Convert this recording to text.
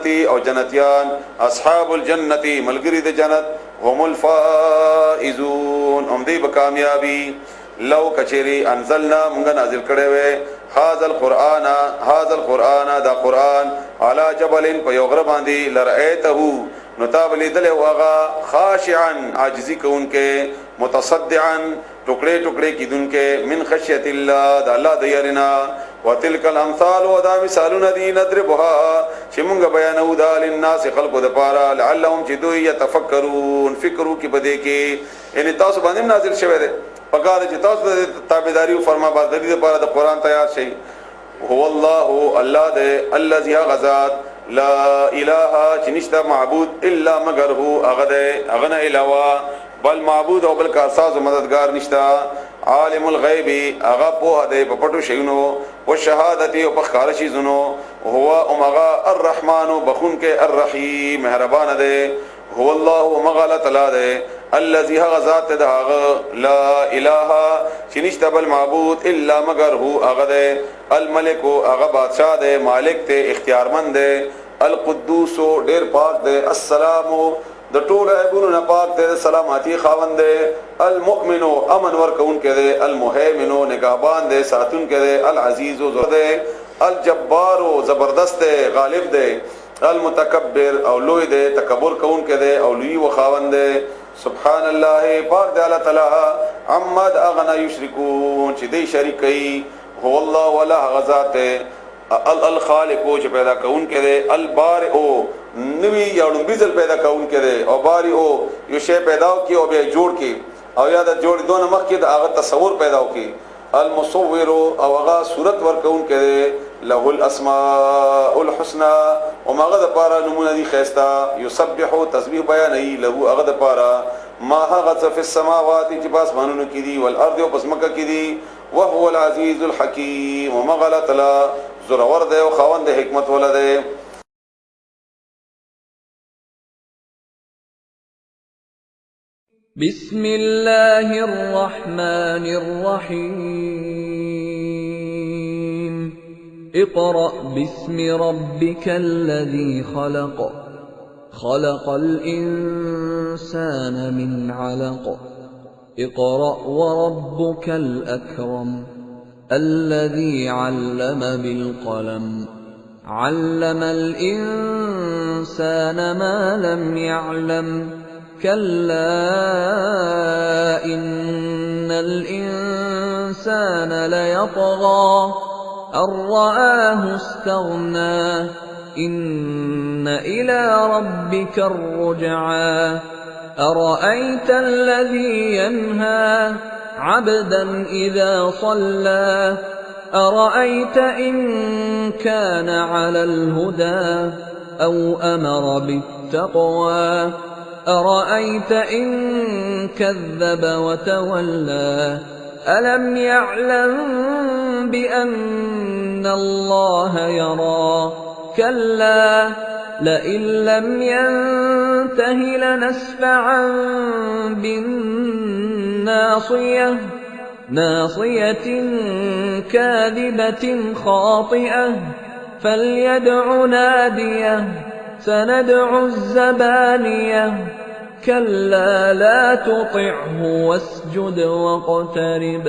الجنة او جنتيان اصحاب الجنة ملګری د جنت هم الفائزون هم دی بکامیابی لو کچری انزلنا مونږ نازل کړي وې هاذا القرآن دا قرآن على جبل په یو غره باندې لرأيته نتاب لیدل واغا خاشعا عاجزی کونکه متصدعا ټوکړي ټوکړي کیدونکه من خشیت الله د الله د يرنا وتلك الامثال ودا مثالون دي نضربها چې مونږ بیانو د للناس خلق د پاره لعلهم چې دوی يتفکرون فکرو کې بده کې ان تاسو باندې نازل شوه ده پکاره چې تاسو د تابعداري او فرما برداري لپاره د قران تیار شي هو الله ده الذي غزاد لا اله چې نشته معبود الا مگر هو اغه علاوه بل معبود او بل کارساز مددگار نشتا عالم الغیب اغا په دې په پټو شینو او شهادت او په خار شي زنو هو امغا الرحمن بخون کې الرحیم مهربان ده هو الله مغلا تعالی ده الذي غزات ده لا اله چې نشته بل معبود الا مگر هو اغه الملك اغه بادشاہ ده مالک ته اختیارمند ده القدوس ډیر پاک ده السلام د ټول عیبونو نه پاک ته سلامتی خاوند ده المؤمن امن ور کون کې ده المهیمن نگہبان ده ساتون کې ده العزیز زور ده الجبار زبردست غالب ده المتکبر او لوی ده تکبر کون کې ده او لوی و خاوند ده سبحان الله پاک ده الله تعالی عمد اغنا یشرکون چې دې شریکي هو الله ولا غزات الخالق چې پیدا کون کې ده البارئ نوی یاړو بیزل پیدا کون کې او باری او یو شی پیدا کی او به جوړ کی او یا د جوړ دون مخ کې د هغه تصور پیدا کی المصور او هغه صورت ور کون کې له الاسماء الحسنى او هغه د پاره نمونه دي خيستا يسبح تسبيح بیان ای له هغه د پاره ما هغه في السماوات چې پاس مانونو کې دي والارض او پس مکه کې دي وهو العزيز الحكيم ومغلط لا زورور ده او خوند حکمت ولده بسم الله الرحمن الرحيم اقرأ باسم ربك الذي خلق الإنسان من علق اقرأ وربك الأكرم الذي علم بالقلم علم الإنسان ما لم يعلم كلا إن الإنسان ليطغى أن رآه استغنى إن إلى ربك الرجعى أرأيت الذي ينهى عبدا إذا صلى أرأيت إن كان على الهدى أو أمر بالتقوى أرأيت إن كذب وتولى ألم يعلم بأن الله يرى كلا لئن لم ينته لنسفعا بالناصية ناصية كاذبة خاطئة فليدع ناديه سندع الزبانية كلا لا تطعه واسجد واقترب